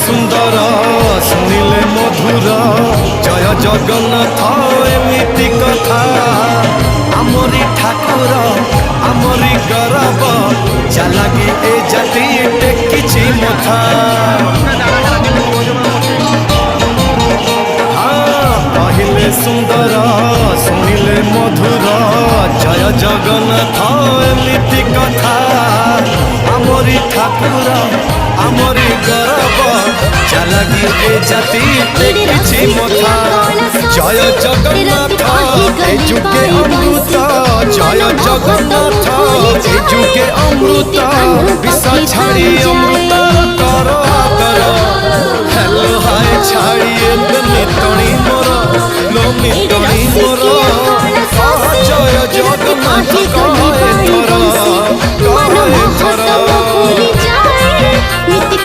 सुंदर शुणिले मधुर जय जगन्नाथ एमिति कथा आमरी ठाकुर आमरी गौरव चलागी ए जाति टेकिछि मथा कहले सुंदर शुणिले मधुर जय जगन्नाथ एमिति कथा आमरी ठाकुर आमरी गौरव चलागी ए जाति टेकिछि मथा जय जगन्नाथ ए जुगे अमृत जय जगन्नाथ ए जुगे अमृत विष छाड़ी अमृत